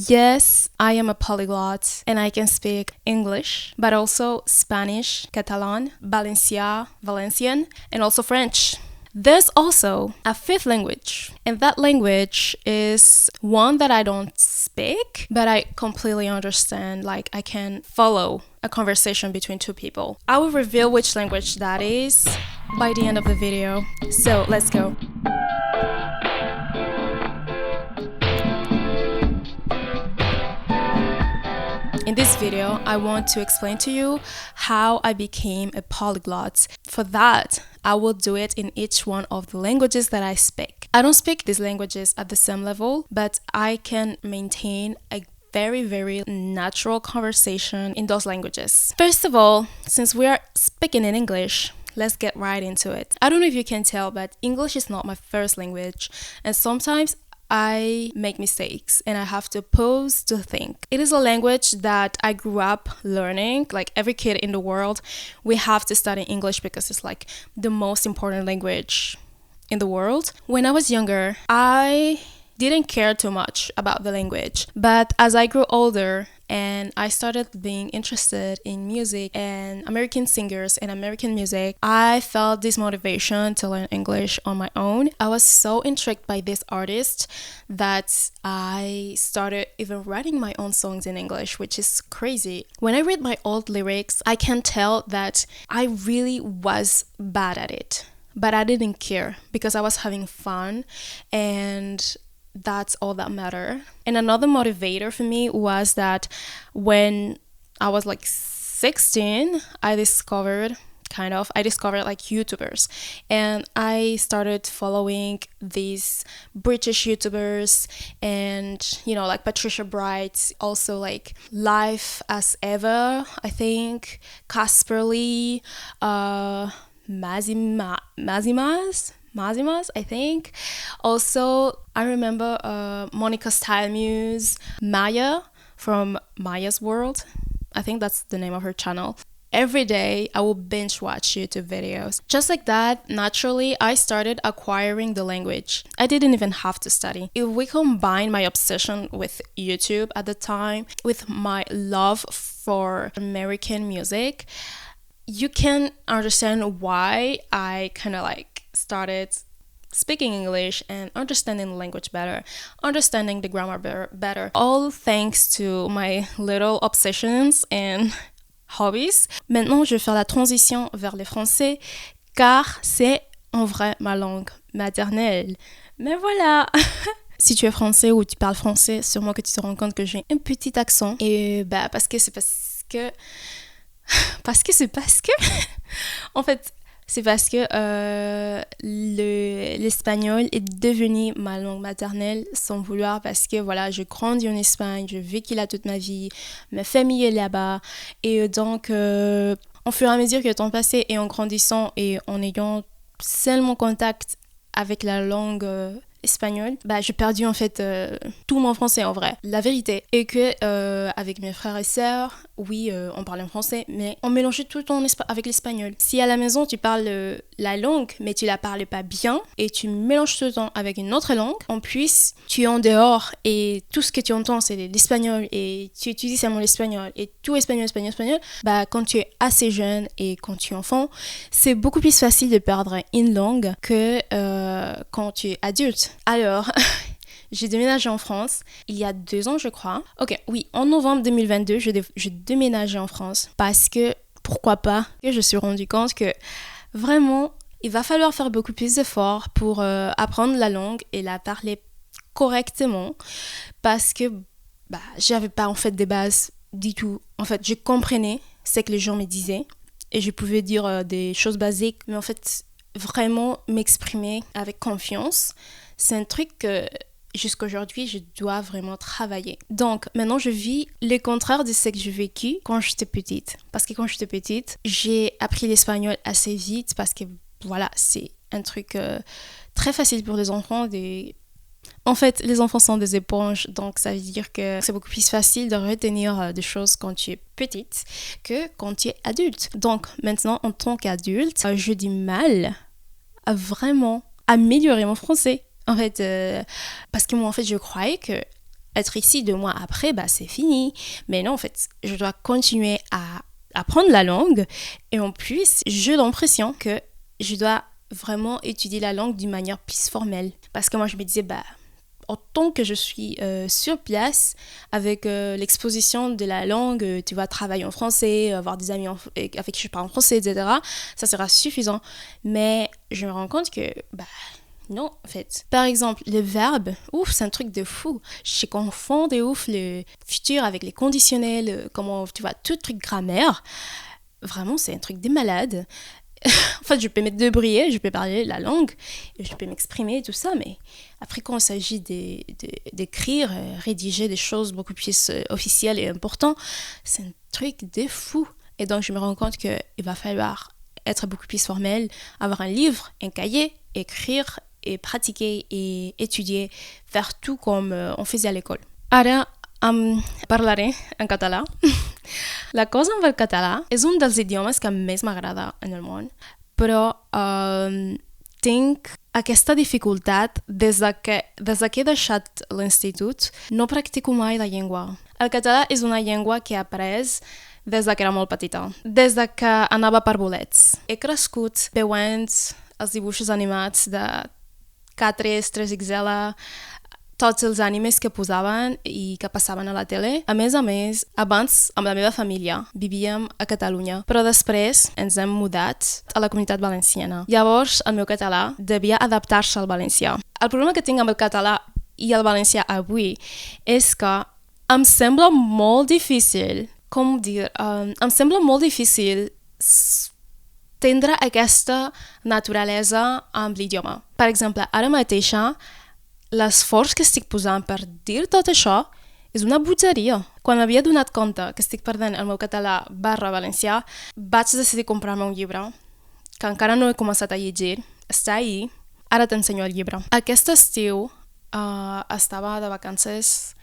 Yes, I am a polyglot and I can speak English, but also Spanish, Catalan, Valencian, and also French. There's also a fifth language, and that language is one that I don't speak, but I completely understand. Like, I can follow a conversation between two people. I will reveal which language that is by the end of the video. So, let's go. In this video, I want to explain to you how I became a polyglot. For that, I will do it in each one of the languages that I speak. I don't speak these languages at the same level, but I can maintain a very natural conversation in those languages. First of all, since we are speaking in English, let's get right into it. I don't know if you can tell, but English is not my first language, and sometimes I make mistakes and I have to pause to think. It is a language that I grew up learning. Like every kid in the world, we have to study English because it's like the most important language in the world. When I was younger, I didn't care too much about the language. But as I grew older and I started being interested in music and American singers and American music, I felt this motivation to learn English on my own. I was so intrigued by this artist that I started even writing my own songs in English, which is crazy. When I read my old lyrics, I can tell that I really was bad at it. But I didn't care because I was having fun, and that's all that mattered. And another motivator for me was that when I was like 16, I discovered like YouTubers, and I started following these British YouTubers, and like Patricia Bright, also like Life as Ever, I think, Casper Lee, Mazimas, I think. Also, I remember Monica Style Muse, Maya from Maya's World. I think that's the name of her channel. Every day, I will binge watch YouTube videos. Just like that, naturally, I started acquiring the language. I didn't even have to study. If we combine my obsession with YouTube at the time with my love for American music, you can understand why I kind of like started speaking English and understanding the language better, understanding the grammar better, all thanks to my little obsessions and hobbies. Maintenant, je vais faire la transition vers le français car c'est en vrai ma langue maternelle. Mais voilà. Si tu es français ou tu parles français, sûrement que tu te rends compte que j'ai un petit accent. Et parce que en fait, c'est parce que l'espagnol est devenu ma langue maternelle sans vouloir, parce que voilà, je grandis en Espagne, je vécu là toute ma vie, ma famille est là-bas, et donc au fur et à mesure que le temps passait et en grandissant et en ayant seulement contact avec la langue espagnol, j'ai perdu en fait tout mon français en vrai. La vérité est que avec mes frères et sœurs, oui, on parlait en français, mais on mélangeait tout le temps avec l'espagnol. Si à la maison tu parles la langue, mais tu la parles pas bien et tu mélanges tout le temps avec une autre langue, en plus tu es en dehors et tout ce que tu entends c'est l'espagnol et tu utilises seulement l'espagnol et tout espagnol, quand tu es assez jeune et quand tu es enfant, c'est beaucoup plus facile de perdre une langue que quand tu es adulte. Alors, j'ai déménagé en France il y a 2 ans, je crois. Ok, oui, en novembre 2022, je déménageais en France parce que, pourquoi pas, que je me suis rendu compte que vraiment, il va falloir faire beaucoup plus d'efforts pour apprendre la langue et la parler correctement parce que j'avais pas en fait des bases du tout. En fait, je comprenais ce que les gens me disaient et je pouvais dire des choses basiques, mais en fait, vraiment m'exprimer avec confiance, c'est un truc que jusqu'à aujourd'hui, je dois vraiment travailler. Donc, maintenant, je vis le contraire de ce que j'ai vécu quand j'étais petite. Parce que quand j'étais petite, j'ai appris l'espagnol assez vite parce que, voilà, c'est un truc très facile pour les enfants. En fait, les enfants sont des éponges, donc ça veut dire que c'est beaucoup plus facile de retenir des choses quand tu es petite que quand tu es adulte. Donc, maintenant, en tant qu'adulte, j'ai du mal à vraiment améliorer mon français. En fait, parce que moi, en fait, je croyais que être ici 2 mois après, c'est fini. Mais non, en fait, je dois continuer à apprendre la langue. Et en plus, j'ai l'impression que je dois vraiment étudier la langue d'une manière plus formelle. Parce que moi, je me disais, en tant que je suis sur place, avec l'exposition de la langue, tu vas travailler en français, avoir des amis avec qui je parle en français, etc., ça sera suffisant. Mais je me rends compte que, non, en fait. Par exemple, le verbe, c'est un truc de fou. Je confonds de ouf le futur avec les conditionnels, comment, tu vois, tout truc grammaire. Vraiment, c'est un truc de malade. En fait, je peux me débrouiller, je peux parler la langue, je peux m'exprimer, tout ça, mais après, quand il s'agit d'écrire, rédiger des choses beaucoup plus officielles et importantes, c'est un truc de fou. Et donc, je me rends compte qu'il va falloir être beaucoup plus formel, avoir un livre, un cahier, écrire et pratiquer et étudier, faire tout comme on faisait à l'école. Ara, parlaré en català. La cosa amb el català és un dels idiomes que més m'agrada en el món, però tinc aquesta dificultat des que he deixat l'institut, no practico mai la llengua. El català és una llengua que he après des que era molt petita, des que anava per bolets. He crescut veient els dibuixos animats de K3, 3XL, tots els animes que posaven i que passaven a la tele. A més, abans, amb la meva família, vivíem a Catalunya, però després ens hem mudat a la comunitat valenciana. Llavors, el meu català devia adaptar-se al valencià. El problema que tinc amb el català i el valencià avui és que em sembla molt difícil, tindre aquesta naturalesa amb l'idioma. Per exemple, ara mateixa, l'esforç que estic posant per dir tot això és una bogeria. Quan m'havia donat compte que estic perdent el meu català /valencià, vaig decidir comprar-me un llibre que encara no he començat a llegir. Està ahí. Ara t'ensenyo el llibre. Aquest estiu estava de vacances,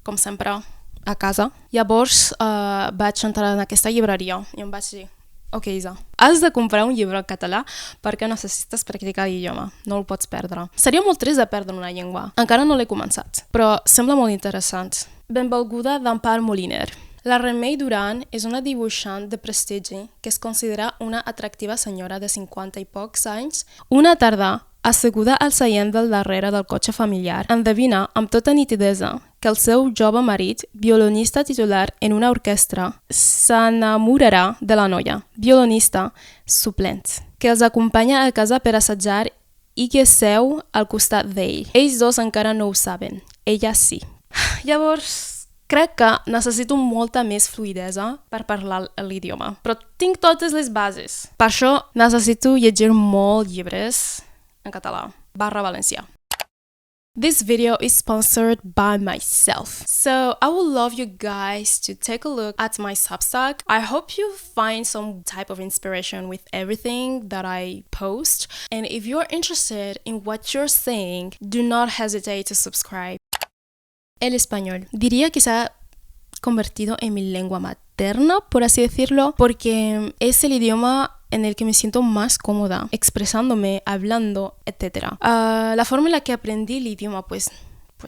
com sempre, a casa. Llavors vaig entrar en aquesta llibreria i em vaig dir: ok, Isa, has de comprar un llibre en català perquè necessites practicar l'idioma. No el pots perdre. Seria molt trist de perdre una llengua. Encara no l'he començat, però sembla molt interessant. Benvolguda d'Empar Moliner. La Remei Duran és una dibuixant de prestigi que es considera una atractiva senyora de 50 i pocs anys. Una tarda, asseguda al seient del darrere del cotxe familiar, endevina amb tota nitidesa que el seu jove marit, violonista titular en una orquestra, s'enamorarà de la noia, violonista suplent, que els acompanya a casa per assajar i que seu al costat d'ell. Ells dos encara no ho saben, ella sí. Llavors, crec que necessito molta més fluidesa per parlar l'idioma, però tinc totes les bases. Per això necessito llegir molts llibres en català /valencià. This video is sponsored by myself. So I would love you guys to take a look at my Substack. I hope you find some type of inspiration with everything that I post. And if you're interested in what you're saying, do not hesitate to subscribe. El español. Diría que se ha convertido en mi lengua materna, por así decirlo, porque es el idioma en el que me siento más cómoda, expresándome, hablando, etc. La forma en la que aprendí el idioma, pues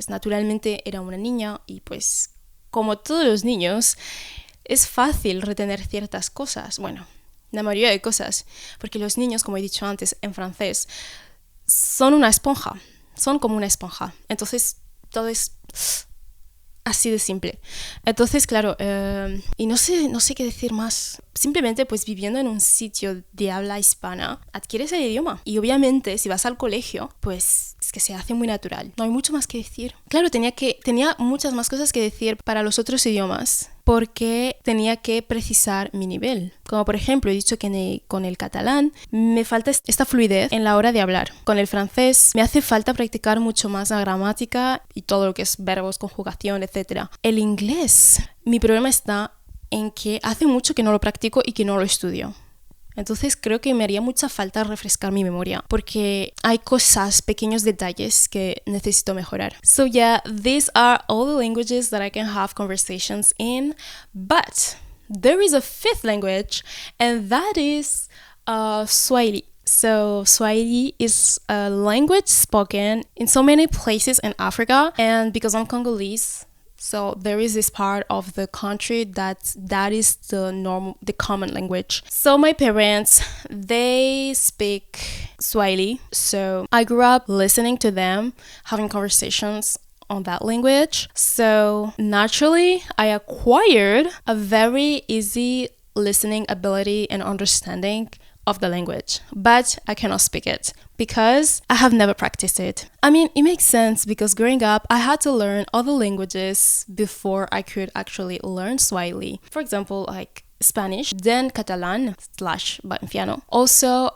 naturalmente era una niña y pues como todos los niños, es fácil retener ciertas cosas, bueno, la mayoría de cosas, porque los niños, como he dicho antes en francés, son una esponja, son como una esponja, entonces todo es así de simple. Entonces, claro, y no sé qué decir más. Simplemente, pues viviendo en un sitio de habla hispana, adquieres el idioma. Y obviamente, si vas al colegio, pues es que se hace muy natural. No hay mucho más que decir. Claro, tenía muchas más cosas que decir para los otros idiomas, porque tenía que precisar mi nivel. Como por ejemplo, he dicho que con el catalán me falta esta fluidez en la hora de hablar. Con el francés me hace falta practicar mucho más la gramática y todo lo que es verbos, conjugación, etc. El inglés, mi problema está en que hace mucho que no lo practico y que no lo estudio. Entonces creo que me haría mucha falta refrescar mi memoria porque hay cosas, pequeños detalles que necesito mejorar. So yeah, these are all the languages that I can have conversations in, but there is a fifth language and that is Swahili. So Swahili is a language spoken in so many places in Africa, and because I'm Congolese, so there is this part of the country that is the common language. So my parents, they speak Swahili. So I grew up listening to them, having conversations on that language. So naturally, I acquired a very easy listening ability and understanding of the language, but I cannot speak it because I have never practiced it. I mean, it makes sense because growing up, I had to learn other languages before I could actually learn Swahili. For example, like Spanish, then Catalan / Valenciano, also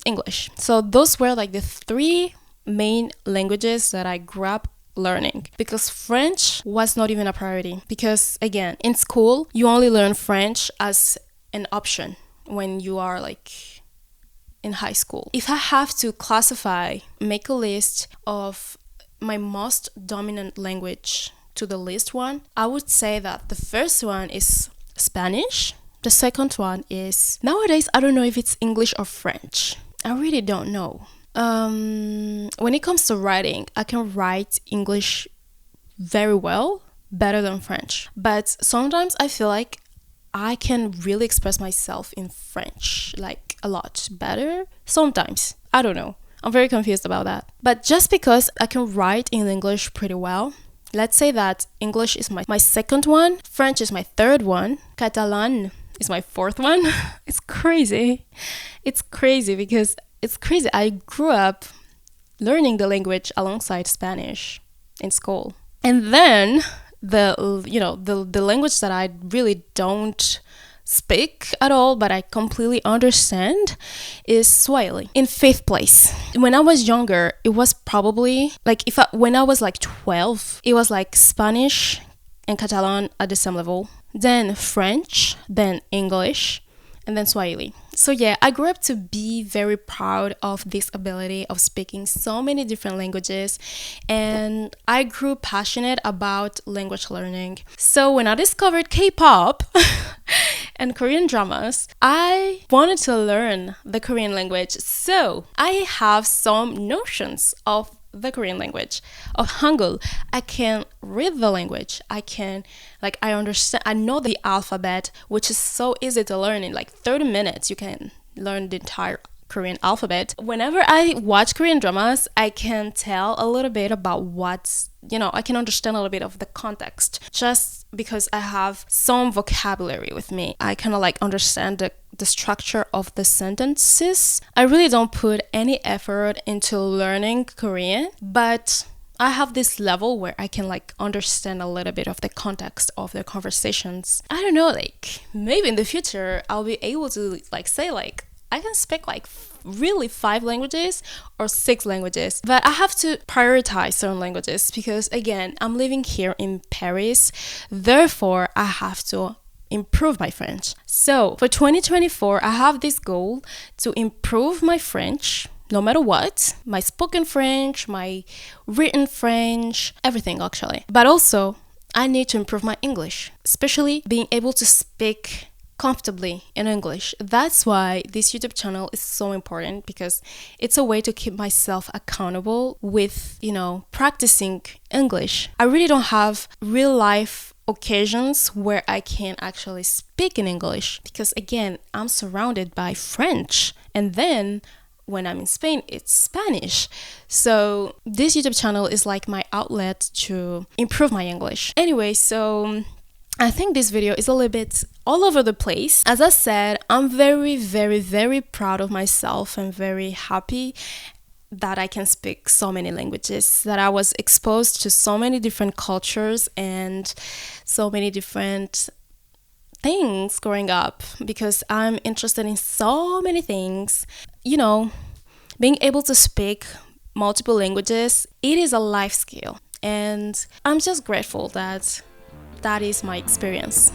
English. So those were like the three main languages that I grew up learning, because French was not even a priority, because again, in school, you only learn French as an option when you are like in high school. If I have to make a list of my most dominant language to the least one, I would say that the first one is Spanish. The second one is, nowadays, I don't know if it's English or French. I really don't know. When it comes to writing, I can write English very well, better than French. But sometimes I feel like I can really express myself in French, like a lot better. Sometimes. I don't know. I'm very confused about that. But just because I can write in English pretty well, let's say that English is my second one, French is my third one, Catalan is my fourth one. It's crazy. It's crazy because it's crazy. I grew up learning the language alongside Spanish in school. And then the language that I really don't speak at all, but I completely understand, is Swahili. In fifth place. When I was younger, it was probably like when I was like 12, it was like Spanish and Catalan at the same level, then French, then English, and then Swahili. So yeah, I grew up to be very proud of this ability of speaking so many different languages, and I grew passionate about language learning. So when I discovered K-pop and Korean dramas, I wanted to learn the Korean language. So I have some notions of the Korean language, of Hangul. I can read the language. I understand. I know the alphabet, which is so easy to learn. In like 30 minutes, you can learn the entire Korean alphabet. Whenever I watch Korean dramas, I can tell a little bit about I can understand a little bit of the context just because I have some vocabulary with me. I kind of like understand the structure of the sentences. I really don't put any effort into learning Korean, but I have this level where I can like understand a little bit of the context of their conversations. I don't know, like maybe in the future I'll be able to like say like I can speak like really 5 languages or 6 languages, but I have to prioritize certain languages because again, I'm living here in Paris, therefore I have to improve my French. So for 2024, I have this goal to improve my French no matter what, my spoken French, my written French, everything actually. But also, I need to improve my English, especially being able to speak comfortably in English. That's why this YouTube channel is so important, because it's a way to keep myself accountable with, practicing English. I really don't have real life occasions where I can actually speak in English because again, I'm surrounded by French, and then when I'm in Spain, it's Spanish. So this YouTube channel is like my outlet to improve my English. Anyway, so I think this video is a little bit all over the place. As I said, I'm very, very, very proud of myself and very happy that I can speak so many languages, that I was exposed to so many different cultures and so many different things growing up, because I'm interested in so many things. Being able to speak multiple languages, it is a life skill. And I'm just grateful that that is my experience.